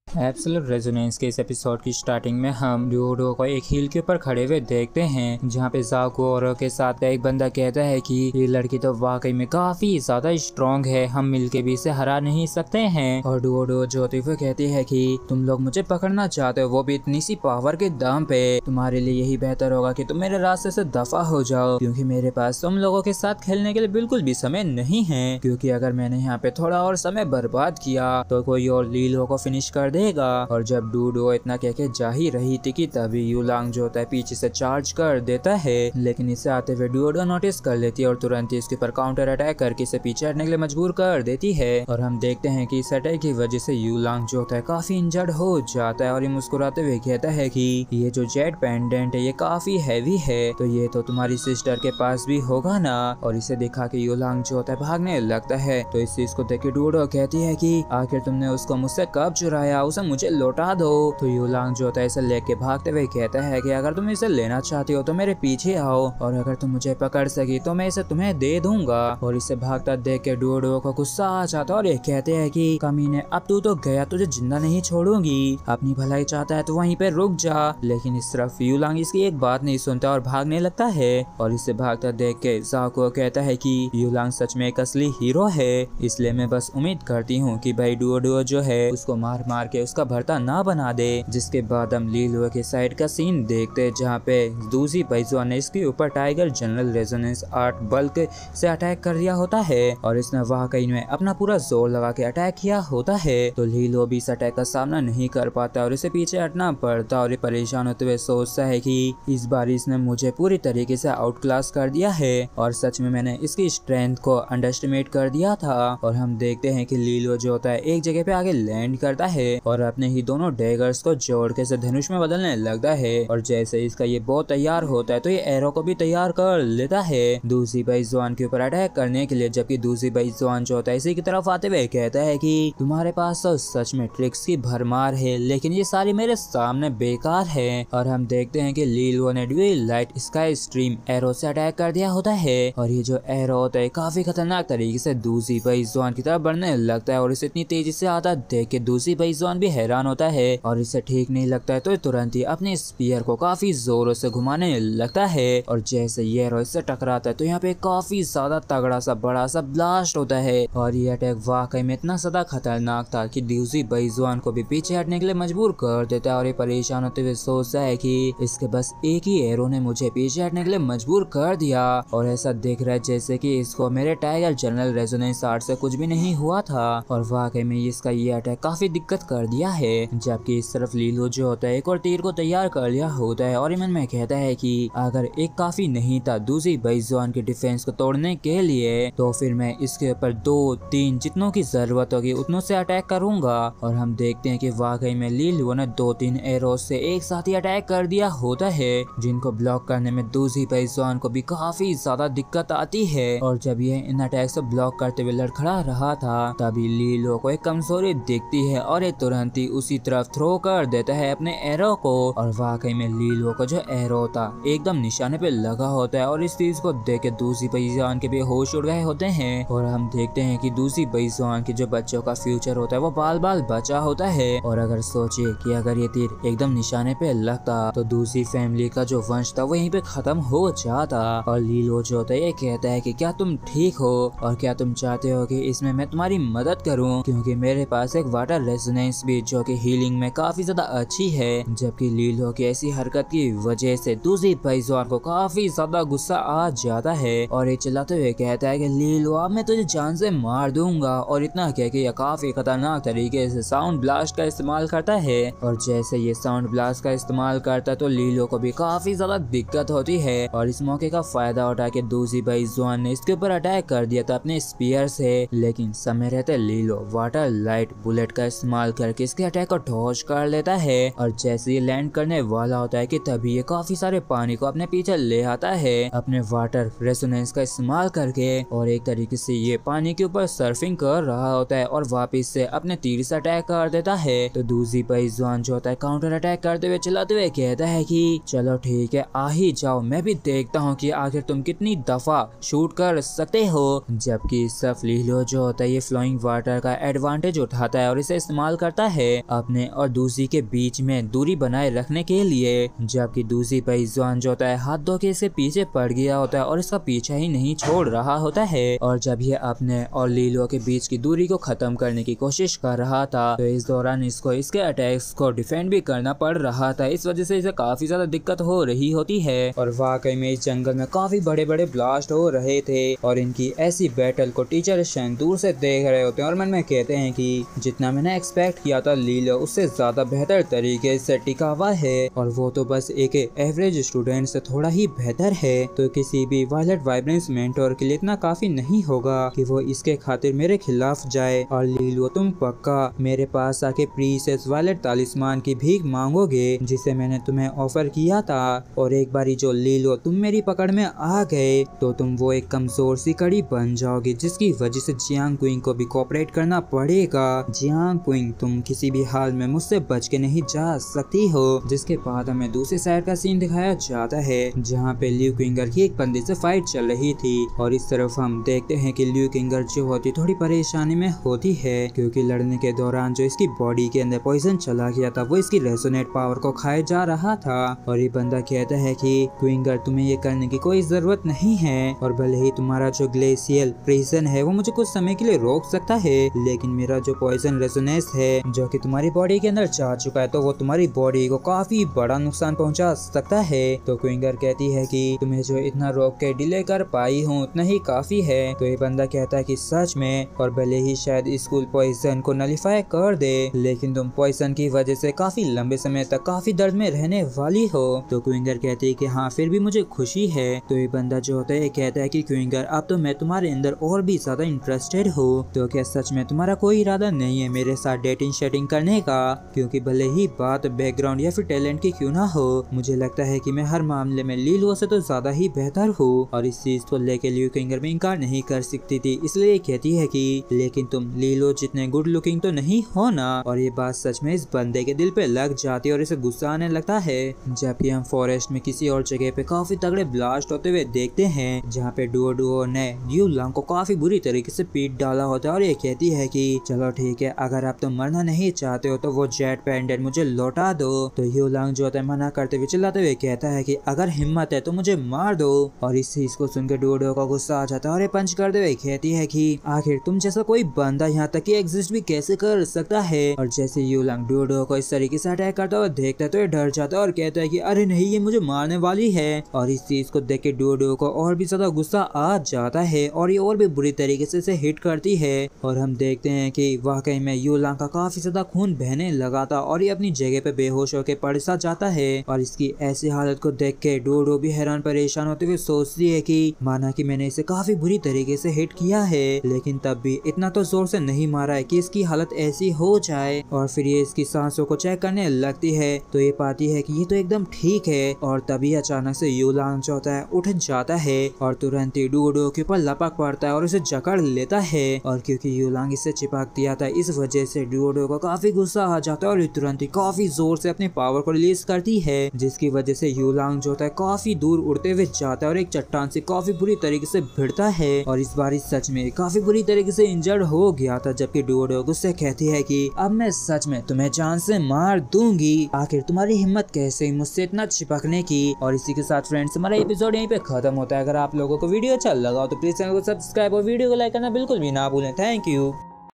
Absolute resonance के इस episode की स्टार्टिंग में हम ड्यूडो को एक हिल के ऊपर खड़े हुए देखते हैं, जहाँ पे ज़ाको और के साथ एक बंदा कहता है कि ये लड़की तो वाकई में काफी ज्यादा स्ट्रॉन्ग है, हम मिलके भी इसे हरा नहीं सकते हैं। और ड्यूडो जो होती हुए कहती है कि तुम लोग मुझे पकड़ना चाहते हो, वो भी इतनी सी पावर के दाम पे, तुम्हारे लिए यही बेहतर होगा कि तुम मेरे रास्ते से दफा हो जाओ, क्योंकि मेरे पास तुम लोगों के साथ खेलने के लिए बिल्कुल भी समय नहीं है। क्योंकि अगर मैंने यहाँ पे थोड़ा और समय बर्बाद किया तो कोई और लीलो को फिनिश कर देगा। और जब डूडो इतना कह के जा ही रही थी कि तभी यूलांग जो होता है पीछे से चार्ज कर देता है, लेकिन इसे आते हुए डूडो नोटिस कर लेती है और तुरंत ही इसके ऊपर काउंटर अटैक करके इसे पीछे हटने के लिए मजबूर कर देती है। और हम देखते हैं कि इस अटैक की वजह से यूलांग जो होता है काफी इंजर्ड हो जाता है और ये मुस्कुराते हुए कहता है कि ये जो जेट पेंडेंट है ये काफी हैवी है, तो ये तो तुम्हारी सिस्टर के पास भी होगा ना। और इसे दिखा के यूलांग जो होता है भागने लगता है। तो इस चीज को देख के डूडो कहती है कि आखिर तुमने उसको मुझसे कब चुराया, उसे मुझे लौटा दो। तो यूलांग जो होता है इसे लेके भागते हुए कहता है कि अगर तुम इसे लेना चाहती हो तो मेरे पीछे आओ, और अगर तुम मुझे पकड़ सकी तो मैं इसे तुम्हें दे दूंगा। और इसे भागता देख के डूडो को गुस्सा आ जाता है और ये कहते हैं कि कमीने अब तू तो गया, तुझे जिंदा नहीं छोड़ूंगी, अपनी भलाई चाहता है तो वहीं पे रुक जा। लेकिन इस तरफ यूलांग इसकी एक बात नहीं सुनता और भागने लगता है। और इसे भागता देख के ज़ाको कहता है कि यूलांग सच में एक असली हीरो है, इसलिए मैं बस उम्मीद करती हूँ कि भाई डूडो जो है उसको मार मार के उसका भरता ना बना दे। जिसके बाद हम लीलो के साइड का सीन देखते हैं, जहाँ पे दूसरी पैजुआ ने इसके ऊपर टाइगर जनरल रेजोनेंस 8 बल्क से अटैक कर दिया होता है और इसने वाकई में अपना पूरा जोर लगा के अटैक किया होता है। तो लीलो भी इस अटैक का सामना नहीं कर पाता और इसे पीछे हटना पड़ता और ये परेशान होते हुए सोचता है कि इस बार इसने मुझे पूरी तरीके से आउट क्लास कर दिया है और सच में मैंने इसकी स्ट्रेंथ को अंडरस्टिमेट कर दिया था। और हम देखते हैं कि लीलो जो होता है एक जगह पे आगे लैंड करता है और अपने ही दोनों डैगर्स को जोड़ के से धनुष में बदलने लगता है। और जैसे इसका ये बहुत तैयार होता है तो ये एरो को भी तैयार कर लेता है दूसरी बेईज़बान के ऊपर अटैक करने के लिए। जबकि दूसरी बेईज़बान जो होता है इसी की तरफ आते हुए कहता है कि तुम्हारे पास तो सच में ट्रिक्स की भरमार है, लेकिन ये सारी मेरे सामने बेकार है। और हम देखते हैं कि लीलो ने dual light sky stream arrow से अटैक कर दिया होता है और ये जो एरो होता है काफी खतरनाक तरीके से दूसरी बेईज़बान की तरफ बढ़ने लगता है। और इसे इतनी तेजी से आता देख के दूसरी बेईज़बान भी हैरान होता है और इसे ठीक नहीं लगता है तो तुरंत ही अपने स्पीयर को काफी जोरों से घुमाने लगता है। और जैसे ये एरो इससे टकराता है तो यहाँ पे काफी ज्यादा तगड़ा सा बड़ा सा ब्लास्ट होता है और ये अटैक वाकई में इतना ज्यादा खतरनाक था कि दूसरी बेईज़बान को भी पीछे हटने के लिए मजबूर कर देता है। और ये परेशान होते हुए सोचता है कि इसके बस एक ही एरो ने मुझे पीछे हटने के लिए मजबूर कर दिया और ऐसा दिख रहा है जैसे कि इसको मेरे टाइगर जनरल रेजोनेंस 8 से कुछ भी नहीं हुआ था। और वाकई में इसका ये अटैक काफी दिक्कत कर दिया है। जबकि इस तरफ लीलो जो होता है एक और तीर को तैयार कर लिया होता है और मन में कहता है कि अगर एक काफी नहीं था दूसरी बेईज़बान के डिफेंस को तोड़ने के लिए, तो फिर मैं इसके ऊपर 2-3 जितनों की जरूरत होगी उतनों से अटैक करूंगा। और हम देखते हैं कि वाकई में लीलो ने 2-3 एरो से एक साथ ही अटैक कर दिया होता है, जिनको ब्लॉक करने में दूसरी बेईज़बान को भी काफी ज्यादा दिक्कत आती है। और जब ये इन अटैक से ब्लॉक करते हुए लड़खड़ा रहा था तभी लीलो को एक कमजोरी दिखती है और ये तुरंत ही उसी तरफ थ्रो कर देता है अपने एरो को। और वाकई में लीलो का जो एरो था एकदम निशाने पे लगा होता है और इस चीज को देख के दूसरी बेईज़बान के भी होश उड़ गए होते हैं। और हम देखते हैं कि दूसरी बेईज़बान के जो बच्चों का फ्यूचर होता है वो बाल बाल बचा होता है। और अगर सोचिए कि अगर ये तीर एकदम निशाने पे लगता तो दूसरी फैमिली का जो वंश था वहीं पे खत्म हो जाता। और लीलो जो होता है ये कहता है कि क्या तुम ठीक हो और क्या तुम चाहते हो कि इसमें मैं तुम्हारी मदद करूं, क्योंकि मेरे पास एक वाटर रेजोनेंस भी जो कि हीलिंग में काफी ज्यादा अच्छी है। जबकि लीलो की ऐसी हरकत की वजह से दूसरी बेईज़बान को काफी ज्यादा गुस्सा आ जाता है और ये चिल्लाते हुए कहता है कि लीलो अब मैं तुझे जान से मार दूंगा। और इतना कह के ये काफी खतरनाक तरीके से साउंड ब्लास्ट का इस्तेमाल करता है। और जैसे ये साउंड ब्लास्ट का इस्तेमाल करता है तो लीलो को भी काफी ज्यादा दिक्कत होती है और इस मौके का फायदा उठा के दूसरी बेईज़बान ने इसके ऊपर अटैक कर दिया था अपने स्पीयर से। लेकिन समय रहते लीलो वाटर लाइट बुलेट का इस्तेमाल करके इसके अटैक को डॉज कर लेता है। और जैसे ये लैंड करने वाला होता है कि तभी ये काफी सारे पानी को अपने पीछे ले आता है अपने वाटर रेजोनेंस का इस्तेमाल करके। और एक तरीके से ये पानी के ऊपर सर्फिंग कर रहा होता है और वापस से अपने तीर से अटैक कर देता है। तो दूसरी बेईज़बान जो होता है काउंटर अटैक करते हुए चिल्लाते हुए कहता है कि चलो ठीक है आ ही जाओ, मैं भी देखता हूँ कि आखिर तुम कितनी दफा शूट कर सकते हो। जबकि सब लीलो जो होता है ये फ्लोइंग वाटर का एडवांटेज उठाता है और इसे इस्तेमाल करता जाता है अपने और दूसरी के बीच में दूरी बनाए रखने के लिए, जबकि दूसरी बेईमान जो होता है हाथ धो के इसके पीछे पड़ गया होता है और इसका पीछा ही नहीं छोड़ रहा होता है। और जब ये अपने और लीलो के बीच की दूरी को खत्म करने की कोशिश कर रहा था तो इस दौरान इसको इसके अटैक्स को डिफेंड भी करना पड़ रहा था। इस वजह से इसे काफी ज्यादा दिक्कत हो रही होती है और वाकई में इस जंगल में काफी बड़े बड़े ब्लास्ट हो रहे थे और इनकी ऐसी बैटल को टीचर शन दूर से देख रहे होते हैं और मन में कहते हैं कि जितना मैंने एक्सपेक्ट किया था लीलो उससे ज्यादा बेहतर तरीके से टिका हुआ है और वो तो बस एक एवरेज स्टूडेंट से थोड़ा ही बेहतर है। तो किसी भी वायलेट वाइब्रेंस मेंटोर के लिए इतना काफी नहीं होगा कि वो इसके खातिर मेरे खिलाफ जाए और लीलो तुम पक्का मेरे पास आके प्रीसेस वायलेट तालिस्मान की भीख मांगोगे जिसे मैंने तुम्हें ऑफर किया था। और एक बारी जो लीलो तुम मेरी पकड़ में आ गए तो तुम वो एक कमजोर सी कड़ी बन जाओगे जिसकी वजह से जियांग क्विंग को भी कोऑपरेट करना पड़ेगा। जियांग क्विंग तुम किसी भी हाल में मुझसे बच के नहीं जा सकती हो। जिसके बाद हमें दूसरी साइड का सीन दिखाया जाता है जहाँ पे ल्यू किंगर की एक बंदे से फाइट चल रही थी और इस तरफ हम देखते हैं कि ल्यू किंगर जो होती थोड़ी परेशानी में होती है क्योंकि लड़ने के दौरान जो इसकी बॉडी के अंदर पॉइजन चला गया था वो इसकी रेजोनेट पावर को खाए जा रहा था। और ये बंदा कहता है कि क्विंगर तुम्हें ये करने की कोई जरूरत नहीं है और भले ही तुम्हारा जो ग्लेशियल प्रिजन है वो मुझे कुछ समय के लिए रोक सकता है लेकिन मेरा जो पॉइजन रेजोनेंस है जो कि तुम्हारी बॉडी के अंदर जा चुका है तो वो तुम्हारी बॉडी को काफी बड़ा नुकसान पहुंचा सकता है। तो क्विंगर कहती है कि तुम्हें जो इतना रोक के डिले कर पाई हूँ उतना ही काफी है। तो ये बंदा कहता है कि सच में और भले ही शायद स्कूल पॉइजन को नलीफाई कर दे लेकिन तुम पॉइजन की वजह से काफी लंबे समय तक काफी दर्द में रहने वाली हो। तो क्विंगर कहती है कि हाँ फिर भी मुझे खुशी है। तो ये बंदा जो होता है कहता है कि क्विंगर अब तो मैं तुम्हारे अंदर और भी ज्यादा इंटरेस्टेड हूँ। तो क्या सच में तुम्हारा कोई इरादा नहीं है मेरे साथ डेटिंग शेटिंग करने का? क्योंकि भले ही बात बैकग्राउंड या फिर टैलेंट की क्यों ना हो मुझे लगता है कि मैं हर मामले में लीलो से तो ज्यादा ही बेहतर हूँ। और इस चीज को लेके ल्यू किंगर भी इनकार नहीं कर सकती थी इसलिए कहती है कि लेकिन तुम लीलो जितने गुड लुकिंग तो नहीं हो ना। और ये बात सच में इस बंदे के दिल पे लग जाती है और इसे गुस्सा आने लगता है। जबकि हम फॉरेस्ट में किसी और जगह पे काफी तगड़े ब्लास्ट होते हुए देखते हैं जहाँ पे डुओ ने यू लांग को काफी बुरी तरीके से पीट डाला होता है और ये कहती है कि चलो ठीक है अगर आप तो मरना नहीं चाहते हो तो वो जेट पेंडेंट मुझे लौटा दो। तो यू लांग जो होता है मना करते हुए चिल्लाते हुए कहता है कि अगर हिम्मत है तो मुझे मार दो। और इस चीज को सुनकर डुओ का गुस्सा आ जाता है और ये पंच करते हुए कहती है कि आखिर तुम जैसा कोई बंदा यहाँ तक कि एग्जिस्ट भी कैसे कर सकता है। और जैसे यू लांग डुओ को इस तरीके से अटैक करता हुआ देखता है तो ये डर जाता है और कहता है कि अरे नहीं ये मुझे मारने वाली है। और इस चीज को देख के डुओ को और भी ज्यादा गुस्सा आ जाता है और ये और भी बुरी तरीके से इसे हिट करती है। और हम देखते हैं कि वाकई में यू लांग का काफी ज्यादा खून बहने लगा था और ये अपनी जगह पे बेहोश होकर पड़ सा जाता है। और इसकी ऐसी हालत को देख के डुओ भी हैरान परेशान होते हुए सोचती है कि माना कि मैंने इसे काफी बुरी तरीके से हिट किया है लेकिन तब भी इतना तो जोर से नहीं मारा है कि इसकी हालत ऐसी हो जाए। और फिर ये इसकी सांसों को चेक करने लगती है तो ये पाती है कि ये तो एकदम ठीक है। और तभी अचानक से यू लांग जो होता है उठ जाता है और तुरंत ही डुओ के ऊपर लपक पड़ता है और उसे जकड़ लेता है। और क्योंकि यू लांग इससे चिपक दिया था इस वजह से डुओ को काफी गुस्सा आ जाता है और तुरंत ही काफी जोर से अपनी पावर को रिलीज करती है जिसकी वजह से यू लांग जो होता है काफी दूर उड़ते हुए जाता है और एक चट्टान से काफी बुरी तरीके से भिड़ता है। और इस बार सच में काफी बुरी तरीके से इंजर्ड हो गया था। जबकि डुओ गुस्से कहती है कि अब मैं सच में तुम्हें जान से मार दूंगी। आखिर तुम्हारी हिम्मत कैसे मुझसे इतना चिपकने की। और इसी के साथ फ्रेंड्स हमारा एपिसोड यहीं पे खत्म होता है। अगर आप लोगों को वीडियो अच्छा लगा हो तो प्लीज चैनल को सब्सक्राइब और वीडियो को लाइक करना बिल्कुल भी ना भूलें। Thank you.